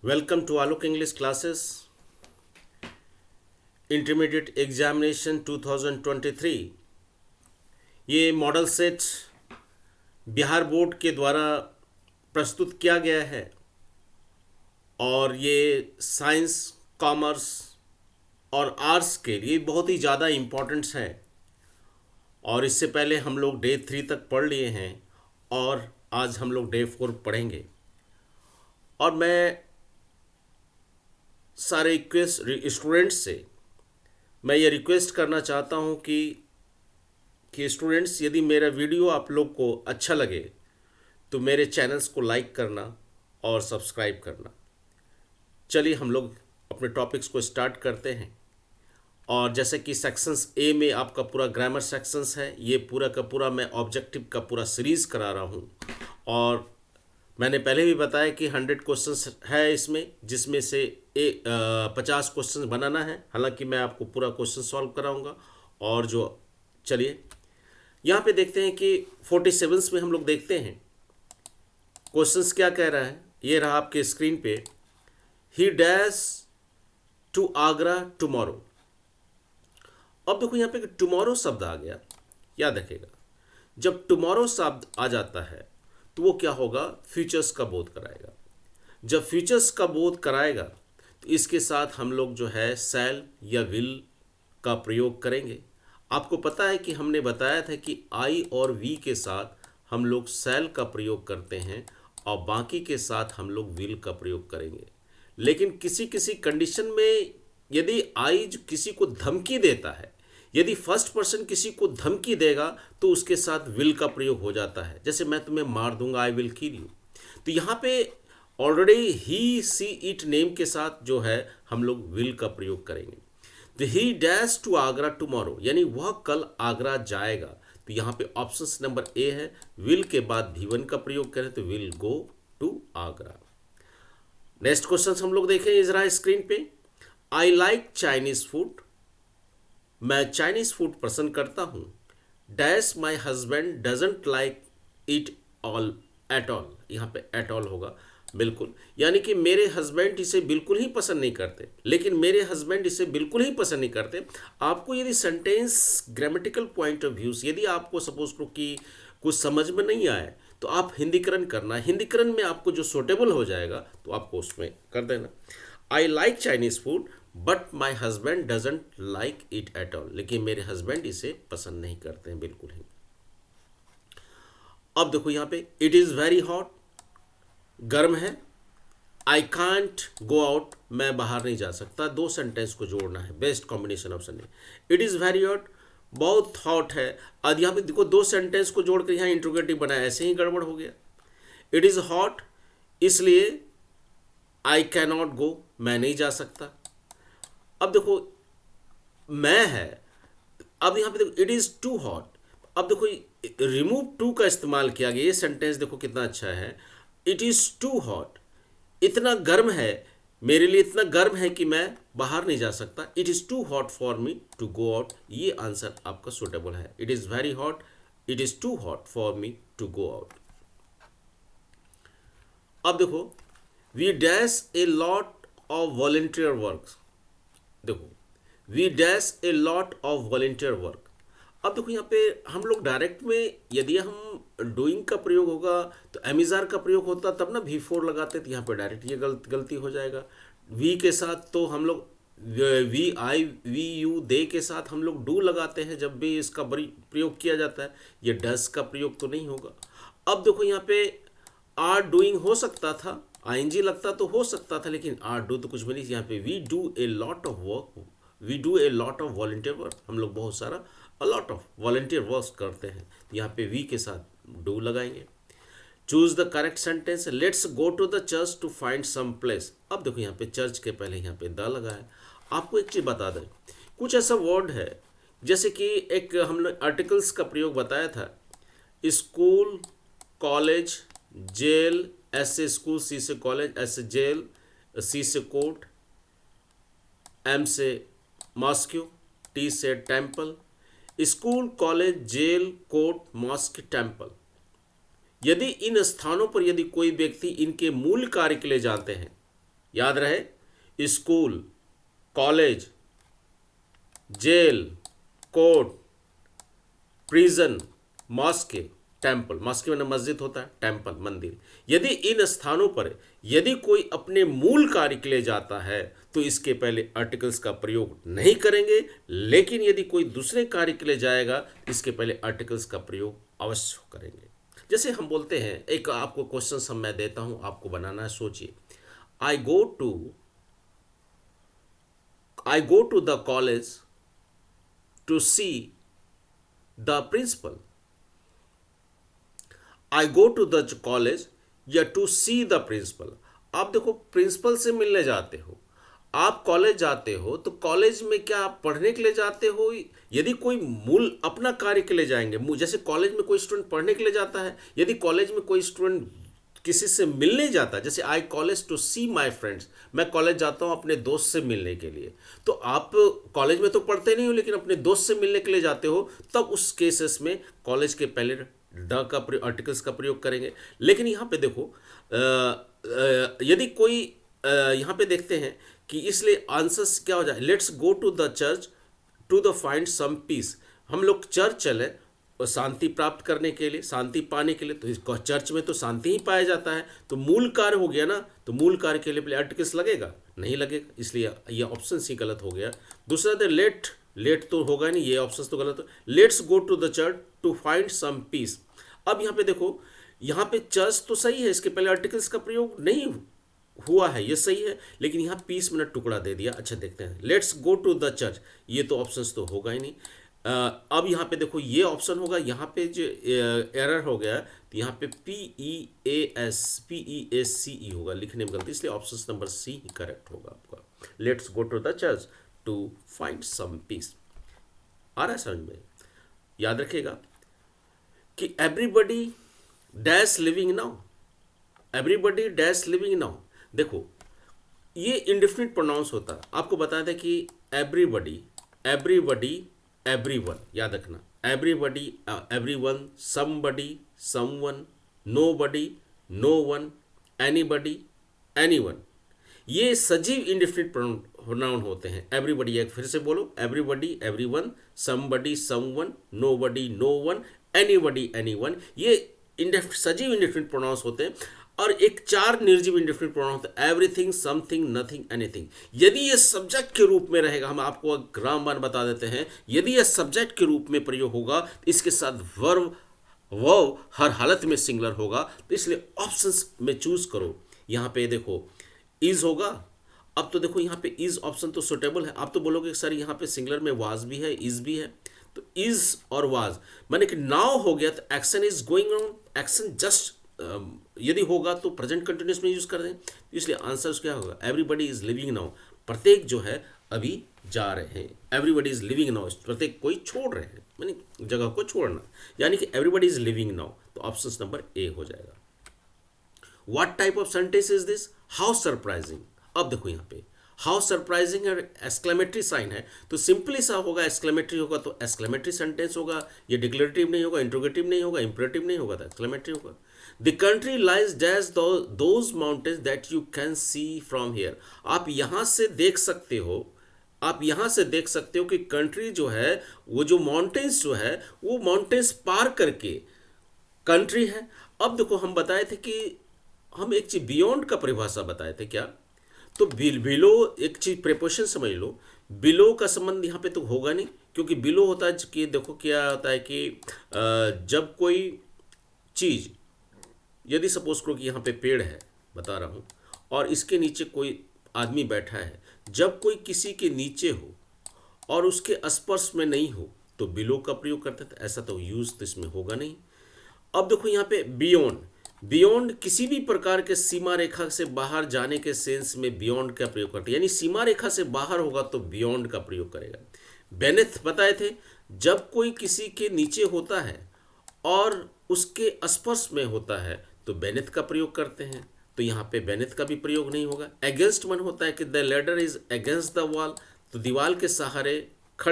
Welcome to Alok English classes. Intermediate Examination 2023। ये model set Bihar board के द्वारा प्रस्तुत किया गया है और ये साइंस, कॉमर्स और आर्ट्स के लिए बहुत ही ज़्यादा इम्पोर्टेंट्स है। और इससे पहले हम लोग डे 3 तक पढ़ लिए हैं और आज हम लोग डे 4 पढ़ेंगे। और मैं सारे स्टूडेंट्स से मैं ये रिक्वेस्ट करना चाहता हूँ कि स्टूडेंट्स, यदि मेरा वीडियो आप लोग को अच्छा लगे तो मेरे चैनल्स को लाइक करना और सब्सक्राइब करना। चलिए हम लोग अपने टॉपिक्स को स्टार्ट करते हैं। और जैसे कि सेक्शंस ए में आपका पूरा ग्रामर सेक्शंस है, ये पूरा का पूरा मैं ऑब्जेक्टिव का पूरा सीरीज़ करा रहा हूँ। और मैंने पहले भी बताया कि 100 क्वेश्चंस है इसमें, जिसमें से 50 क्वेश्चंस बनाना है। हालांकि मैं आपको पूरा क्वेश्चन सॉल्व कराऊंगा। और जो चलिए यहाँ पे देखते हैं कि 47 में हम लोग देखते हैं क्वेश्चंस क्या कह रहा है। ये रहा आपके स्क्रीन पे, he dash to Agra tomorrow. अब देखो यहाँ पे टुमारो शब्द आ गया, याद रखेगा जब टुमारो शब्द आ जाता है तो वो क्या होगा, फ्यूचर्स का बोध कराएगा। जब फ्यूचर्स का बोध कराएगा तो इसके साथ हम लोग जो है शैल या विल का प्रयोग करेंगे। आपको पता है कि हमने बताया था कि आई और वी के साथ हम लोग शैल का प्रयोग करते हैं और बाकी के साथ हम लोग विल का प्रयोग करेंगे। लेकिन किसी किसी कंडीशन में यदि आई जो किसी को धमकी देता है, यदि फर्स्ट पर्सन किसी को धमकी देगा तो उसके साथ विल का प्रयोग हो जाता है। जैसे मैं तुम्हें मार दूंगा, आई विल किल यू। तो यहाँ पे already he see it name के साथ जो है हम लोग विल का प्रयोग करेंगे। तो he dash to Agra tomorrow, यानी वह कल आगरा जाएगा। तो यहाँ पे ऑप्शन नंबर ए है, विल के बाद भी वन का प्रयोग करें तो will go to Agra. Next question हम लोग देखें इस रहा स्क्रीन पे, आई लाइक चाइनीज फूड। मैं चाइनीज फूड पसंद करता हूँ। Dash my husband doesn't like it all at all. यहाँ पे एट ऑल होगा बिल्कुल, यानी कि मेरे हस्बैंड इसे बिल्कुल ही पसंद नहीं करते। लेकिन मेरे हस्बैंड इसे बिल्कुल ही पसंद नहीं करते। आपको यदि sentence grammatical point of views यदि आपको सपोज करो कि कुछ समझ में नहीं आए तो आप हिंदीकरण करना, हिंदीकरण में आपको जो सूटेबल हो जाएगा तो आपको उसमें कर देना। आई like Chinese food but my husband doesn't like it at all. लेकिन मेरे हस्बैंड इसे पसंद नहीं करते हैं बिल्कुल ही। अब देखो यहाँ पे, इट इज़ वेरी हॉट, गर्म है। आई कांट गो आउट, मैं बाहर नहीं जा सकता। दो सेंटेंस को जोड़ना है, बेस्ट कॉम्बिनेशन ऑप्शन है। इट इज़ वेरी हॉट, बहुत हॉट है। अब यहाँ पे देखो दो सेंटेंस को जोड़कर यहाँ इंट्रोगेटिव बनाया, ऐसे ही गड़बड़ हो गया। इट इज़ हॉट, इसलिए आई कैन नॉट गो, मैं नहीं जा सकता। अब देखो मैं है, अब यहाँ पे देखो इट इज़ टू हॉट। अब देखो रिमूव टू का इस्तेमाल किया गया। ये सेंटेंस देखो कितना अच्छा है, इट इज़ टू हॉट, इतना गर्म है, मेरे लिए इतना गर्म है कि मैं बाहर नहीं जा सकता। It is too hot for me to go out, ये आंसर आपका सुटेबल है। It is very hot, it is too hot for me to go out. अब देखो, we dash a lot of volunteer work. देखो we dash a lot of volunteer work. अब देखो यहाँ पे हम लोग डायरेक्ट में यदि हम डूइंग का प्रयोग होगा तो एमिजार का प्रयोग होता तब ना V4 लगाते, तो यहाँ पे डायरेक्ट ये गलती हो जाएगा। वी के साथ तो हम लोग we I we you they के साथ हम लोग डू लगाते हैं जब भी इसका प्रयोग किया जाता है। ये डस का प्रयोग तो नहीं होगा। अब देखो यहाँ पे आर डूइंग हो सकता था, आईएनजी लगता तो हो सकता था, लेकिन आर डू तो कुछ भी नहीं। यहाँ पे we do a lot of work, we do a lot of volunteer work, हम लोग बहुत सारा a lot of volunteer work करते हैं। यहाँ पे वी के साथ डू लगाएंगे। Choose the correct sentence, let's go to the church to find some place. अब देखो यहाँ पे चर्च के पहले यहाँ पे द लगा है। आपको एक चीज़ बता दें, कुछ ऐसा वर्ड है जैसे कि एक हमने आर्टिकल्स का प्रयोग बताया था, स्कूल, कॉलेज, जेल, एस से स्कूल, सी से कॉलेज, एस से जेल, सी से कोर्ट, एम से मॉस्क्यू, टी से temple. School, college, jail, court, mosque, temple. यदि इन स्थानों पर यदि कोई व्यक्ति इनके मूल कार्य के लिए जाते हैं, याद रहे, school, college, jail, court, prison, mosque, temple. Mosque में मस्जिद होता है, टेम्पल मंदिर। यदि इन स्थानों पर यदि कोई अपने मूल कार्य के लिए जाता है तो इसके पहले आर्टिकल्स का प्रयोग नहीं करेंगे, लेकिन यदि कोई दूसरे कार्य के लिए जाएगा इसके पहले आर्टिकल्स का प्रयोग अवश्य करेंगे। जैसे हम बोलते हैं, एक आपको क्वेश्चन मैं देता हूं, आपको बनाना है। सोचिए, I go to the college to see the principal. I go to the college या टू सी द प्रिंसिपल। आप देखो, प्रिंसिपल से मिलने जाते हो, आप कॉलेज जाते हो, तो कॉलेज में क्या आप पढ़ने के लिए जाते हो? यदि कोई मूल अपना कार्य के लिए जाएंगे, जैसे कॉलेज में कोई स्टूडेंट पढ़ने के लिए जाता है, यदि कॉलेज में कोई स्टूडेंट किसी से मिलने जाता है, जैसे I college to see my friends, मैं कॉलेज जाता हूँ अपने दोस्त से मिलने के लिए, तो आप कॉलेज में तो पढ़ते नहीं हो लेकिन अपने दोस्त से मिलने के लिए जाते हो, तब उस केसेस में कॉलेज के पहले द का आर्टिकल्स का प्रयोग करेंगे। लेकिन यहाँ पे देखो, यदि कोई यहाँ पे देखते हैं कि इसलिए आंसर्स क्या हो जाए, let's go to the church to the find some peace. हम लोग चर्च चले और शांति प्राप्त करने के लिए, शांति पाने के लिए, तो इस चर्च में तो शांति ही पाया जाता है, तो मूल कार्य हो गया ना, तो मूल कार्य के लिए पहले आर्टिकल्स लगेगा? नहीं लगेगा, इसलिए ये ऑप्शन सी गलत हो गया। दूसरा दे लेट तो होगा नहीं, ये ऑप्शन तो गलत हो। Let's go to the church to find some peace. अब यहाँ पे देखो, यहाँ पे चर्च तो सही है, इसके पहले आर्टिकल्स का प्रयोग नहीं हुआ है, ये सही है, लेकिन यहाँ पीस में टुकड़ा दे दिया। अच्छा देखते हैं, let's go to the church, ये तो ऑप्शंस तो होगा ही नहीं। अब यहाँ पे देखो, ये ऑप्शन होगा, यहाँ पे जो एरर हो गया, तो यहाँ पे PEASCE होगा, लिखने में गलती, इसलिए ऑप्शन नंबर सी ही करेक्ट होगा आपका। Let's go to the church to find some peace. आ रहा है समझ में? याद रखिएगा कि everybody dash living now, everybody dash living now. देखो, ये इंडेफिनिट प्रोनाउंस होता है। आपको बताया था कि एवरीबडी, एवरीवन, याद रखना, everybody, everyone, somebody, someone, nobody, no one, anybody, anyone, ये सजीव इंडेफिनिट प्रोनाउन होते हैं। एवरीबडी, एक फिर से बोलो, everybody, everyone, somebody, someone, nobody, no one, anybody, anyone, ये सजीव इंडेफिनिट प्रोनाउंस होते हैं। और एक 4 निर्जीव इंडेफिनिट प्रोनाउन होता है, एवरीथिंग, समथिंग, नथिंग, एनीथिंग। यदि ये सब्जेक्ट के रूप में रहेगा, हम आपको ग्रामर बता देते हैं, यदि ये सब्जेक्ट के रूप में प्रयोग होगा, इसके साथ वर्ब हर हालत में सिंगुलर होगा, तो इसलिए ऑप्शंस में चूज करो। यहाँ पे देखो, इज होगा। अब तो देखो, यहाँ पे इज ऑप्शन तो सुटेबल है। आप तो बोलोगे सर यहाँ पे सिंगुलर में वाज भी है, इज भी है, तो इज और वाज माने कि नाउ हो गया, तो action is going on, action just यदि होगा तो प्रेजेंट कंटिन्यूस में यूज कर दें, इसलिए आंसर क्या होगा, एवरीबडी इज लिविंग नाउ, प्रत्येक जो है अभी जा रहे हैं, एवरीबडी इज लिविंग नाउ, प्रत्येक कोई छोड़ रहे हैं, माने जगह को छोड़ना, यानी कि एवरीबडी इज लिविंग नाउ, तो ऑप्शन नंबर ए हो जाएगा। What type of sentence is this? How surprising. अब देखो यहाँ पे हाउ सरप्राइजिंग और एक्सक्लेमेटरी साइन है, तो सिंपली सा होगा, एक्सक्लेमेटरी होगा तो एक्सक्लेमेटरी सेंटेंस होगा, ये डिक्लेरेटिव नहीं होगा, इंट्रोगेटिव नहीं होगा, इंपरेटिव नहीं होगा, तो एक्सक्लेमेटरी होगा। The country lies dash those mountains that you can see from here. आप यहाँ से देख सकते हो, आप यहाँ से देख सकते हो कि कंट्री जो है, वो जो माउंटेन्स जो है, वो माउंटेन्स पार करके कंट्री है। अब देखो, हम बताए थे कि हम एक चीज बियॉन्ड का परिभाषा बताए थे, क्या? तो बिलो, एक चीज प्रेपोजिशन समझ लो, बिलो का संबंध यहाँ पे तो होगा नहीं, क्योंकि बिलो होता है कि देखो क्या होता है कि जब कोई चीज, यदि सपोज करो कि यहाँ पे पेड़ है, बता रहा हूँ, और इसके नीचे कोई आदमी बैठा है, जब कोई किसी के नीचे हो और उसके स्पर्श में नहीं हो तो बिलो का प्रयोग करते थे, ऐसा तो यूज तो इसमें होगा नहीं। अब देखो यहाँ पे बियॉन्ड, बियॉन्ड किसी भी प्रकार के सीमा रेखा से बाहर जाने के सेंस में बियॉन्ड का प्रयोग करते हैं, यानी सीमा रेखा से बाहर होगा तो बियॉन्ड का प्रयोग करेगा। बेनेथ बताए थे, जब कोई किसी के नीचे होता है और उसके स्पर्श में होता है तो बेनेथ का प्रयोग करते हैं, तो यहाँ पे बेनेथ का भी प्रयोग नहीं होगा। अगेंस्ट मन होता है कि the ladder is against the wall, तो दीवार के सहारे